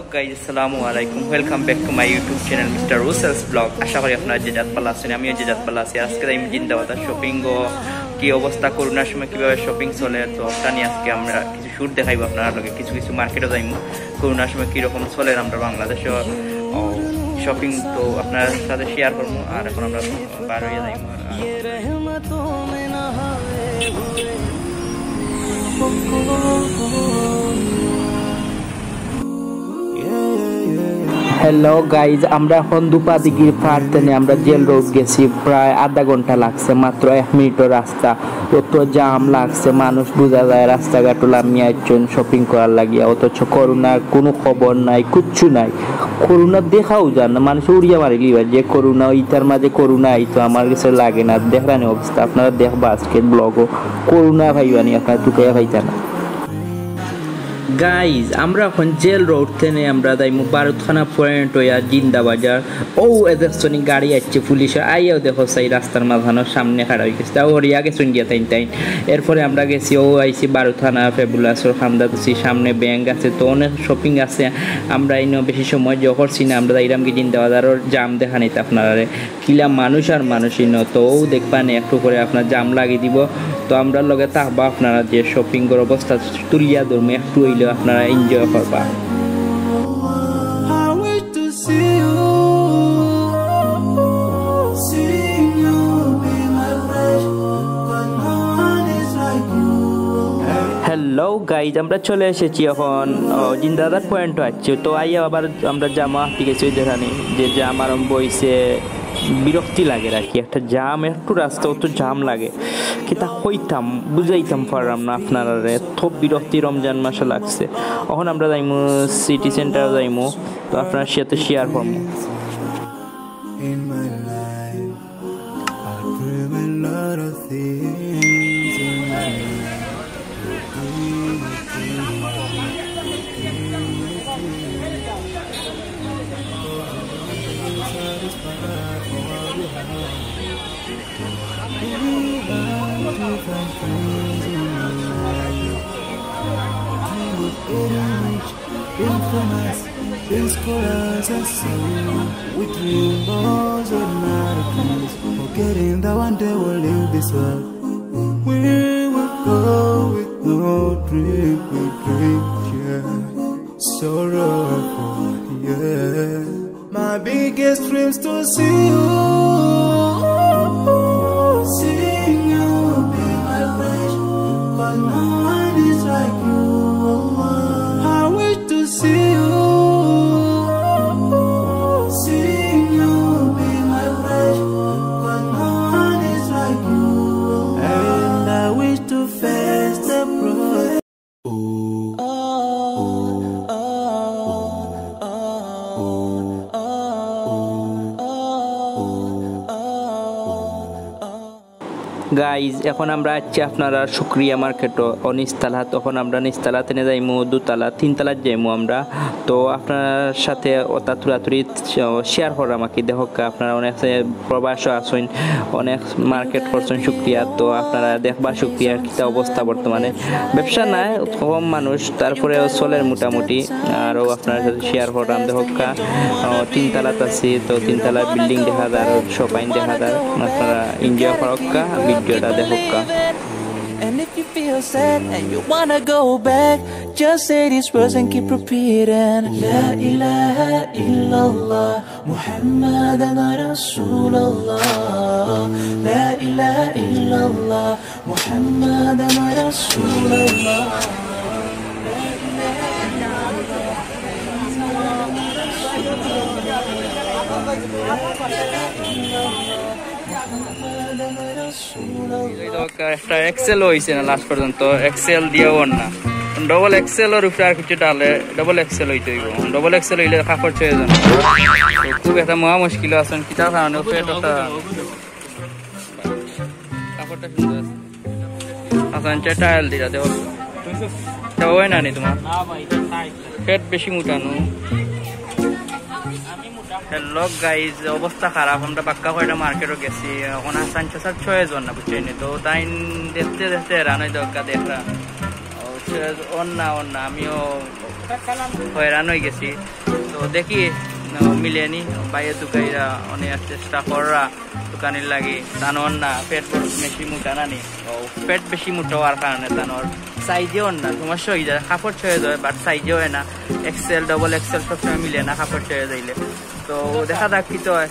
guys, assalamualaikum. Welcome back to my YouTube channel Mr. Russell's Vlog. আশা করি আপনারা যে যাত পালা আছেন, আমিও যে যাত পালা আছি। আজকে আমি জিন্দাবাদ শপিং ও কি অবস্থা, করোনার সময় কিভাবে শপিং চলে, তো ওটা নিয়ে আজকে আমরা কিছু শুট দেখাইবো আপনারা লগে। কিছু কিছু মার্কেটও যাইমু, করোনার সময় কীরকম চলে আমরা বাংলাদেশে শপিং, তো আপনার সাথে শেয়ার করবো। আর এখন আমরা বার হয়ে যাইমু। হ্যালো গাইজ, আমরা এখন দুপাদিগির পার্টনে আমরা জেল রোড গেছি। প্রায় আধা ঘন্টা লাগছে, মাত্র 1 মিনিটের রাস্তা। অত জাম লাগছে, মানুষ বোঝা যায় রাস্তাঘাট লামিয়ে একজন শপিং করার লাগিয়া। অথচ করোনার কোনো খবর নাই, কিচ্ছু নাই। করোনা দেখাও যান না, মানুষ উড়িয়া মারি লিবা যে করোনা, ইটার মাঝে করোনা আইতো আমার কাছে লাগে না। দেখরানি অবস্থা আপনারা দেখবা আজকের ব্লগও। করোনা ভাইবানি আপনারা টুকাইয়া ভাইতা না। গাইজ, আমরা এখন জেল রোড থেকে আমরা যাইমু বারুদখানা পয়েন্ট হইয়া জিন্দা বাজার। ও এদের গাড়ি আসছে পুলিশের, আইয়াও দেখো সেই রাস্তার মাঝখানোর সামনে খাড়া হয়ে গেছে। ও রিয়া গেছুন গিয়া তাই। এরপরে আমরা গেছি, ও আইসি বারুদখানা ফেবুলাসর খামদা দিচ্ছি, সামনে ব্যাংক আছে, তো অনেক শপিং আছে। আমরা এই বেশি সময় যে করছি না, আমরা যাইলাম কি জিন্দা বাজারের জাম দেখা নিতে আপনারা কিলা মানুষ আর মানুষই ন, তো ও দেখবা নি একটু করে আপনার জাম লাগিয়ে দিব। তো আমরা লগে থাকবা, আপনারা যে শপিংয়ের অবস্থা তুলিয়া ধরবো একটু হইলেও আপনারা এনজয় করবা। হ্যালো গাইজ, আমরা চলে এসেছি এখন জিন্দাবাজার পয়েন্ট আছে। তো আইয়া আবার আমরা জামা ঠিক আছে দেখানি যে জাম আরম্ভ হয়েছে। বিরক্তি লাগে আর কি, একটা জাম, একটু রাস্তা অত জাম লাগে কি তা হইতাম বুঝাইতাম পারলাম না আপনারা। খুব বিরক্তি রমজান মাসে লাগছে। এখন আমরা যাইমু সিটি সেন্টার যাইমু, তো আপনার সাথে শেয়ার করবো। Infamous, these colors are so with rainbows and miracles, forgetting that one day we'll leave this world. We will go with no drink, we drink, yeah. Sorrowful, yeah. My biggest dreams to see you, seeing you be my wish, but no one is like you. I wish to see you, seeing you be my wish, but no one is like you. And I wish to face the road. Guys, এখন আমরা আছি আপনারা শুক্রিয়া মার্কেটও ও নিচতলা। তখন আমরা নিচতলা থেকে যাইমু দুতলা, 3 তলার যাইমু আমরা। তো আপনার সাথে ওটা তুরাতুরি শেয়ার করা আমাকে দেখো, আপনারা অনেক প্রবাস আসেন, অনেক মার্কেট করছেন শুক্রিয়া। তো আপনারা দেখবা শুক্রিয়ার কীটা অবস্থা বর্তমানে। ব্যবসা নাই, কম মানুষ, তারপরেও চলের মোটামুটি। আরও আপনার সাথে শেয়ার করলাম দেখো। 3 তলাতে আছি, তো 3 তলার বিল্ডিং দেখা যায়, শপাইন দেখা যায়। আপনারা এনজয় করক্কা, ভিডিওটা দেখক্কা। And if you feel sad and you wanna go back, just say these words and keep repeating. La ilaha illallah, Muhammadan Rasulullah. La ilaha illallah, Muhammadan Rasulullah. একটা এক্সেল হয়েছে না লাস্ট পর্যন্ত, এক্সেল দিয়েও না। Double এক্সেলের উপরে আর কিছু ডালে double XL হইতে হইব। ডবল এক্সেল হইলে কাপড় চয়ে যান, খুব একটা মহা মুশকিল আছেন। কিতার কারণে পেটটা কাপড়টা সুন্দর আছে। আচ্ছা টাইল দিলা দেব হয় না নি তোমার পেট বেশি মোটানো। হ্যালো গাইজ, অবস্থা খারাপ। আমরা বাক্কা কয়টা মার্কেটও গেছি, এখন আসান 6 জন না বুঝছেন। তো তাই দেখতে দেখতে রানই দরকার দেখা অন্য আমিও হয়রান হয়ে গেছি। তো দেখি মিলেনি বাইরে দোকানিরা অনেক চেষ্টা করা দোকানের লাগে তানোর না পেট বেশি মোটা নানি পেট বেশি মোটা হওয়ার কারণে তানোর সাইজেও না সমস্যা হয়ে যায়, কাপড় ছয়ে যায় বাট সাইজেও হয় না, এক্সেল ডবল এক্সেল সবসময় মিলে না কাপড় ছয়ে যাইলে। তো দেখা যাক কি তো হয়।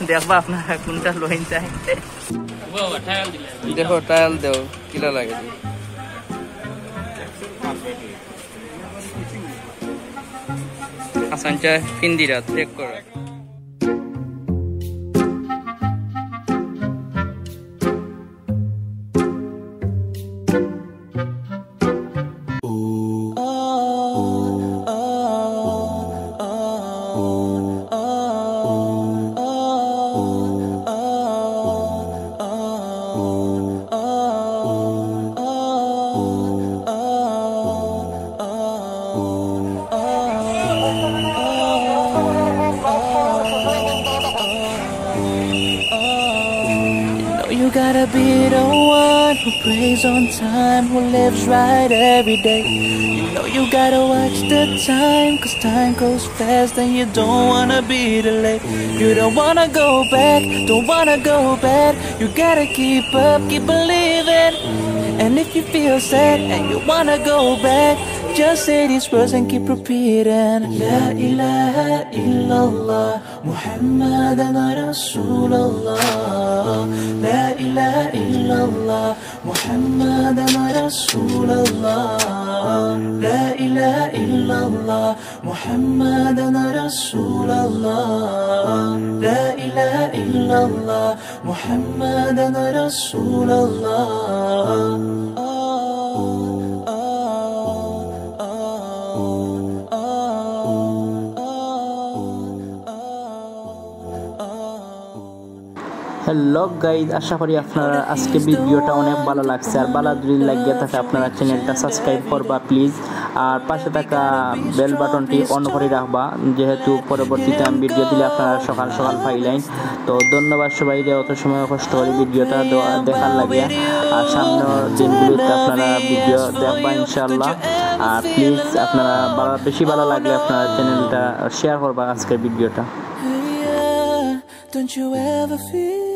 দেখবা আপনারা কোনটা লইন চাই। দেখো টায়াল দেও কিলা লাগে আসানচা হিন্দিরা চেক করা। You gotta be the one who prays on time, who lives right every day. You know you gotta watch the time, cause time goes fast and you don't wanna be late. You don't wanna go back, don't wanna go bad. You gotta keep up, keep believing. And if you feel sad and you wanna go back, just say these words and keep repeating. La ilaha illallah, Muhammadan Rasulullah. La ilaha illallah, Muhammadan Rasulullah. La ilaha illallah, Muhammadan Rasulullah. La ilaha illallah, Muhammadan Rasulullah. Hello guys, আশা করি আপনারা আজকে ভিডিওটা অনেক ভালো লাগছে। আর ভালো যদি লাগিয়ে থাকে আপনারা চ্যানেলটা সাবস্ক্রাইব করবা প্লিজ, আর পাশে থাকা বেল বাটনটি অন করে রাখবা, যেহেতু পরবর্তীতে আমি ভিডিও দিলে আপনারা সকাল সকাল পাইলেন। তো ধন্যবাদ সবাই অত সময় কষ্ট করে ভিডিওটা দেখার লাগে। আর সামনের দিনগুলিতে আপনারা ভিডিও দেখবা ইনশাআল্লাহ। আর প্লিজ আপনারা বেশি ভালো লাগলে আপনারা চ্যানেলটা শেয়ার করবা আজকের ভিডিওটা। Don't you ever feel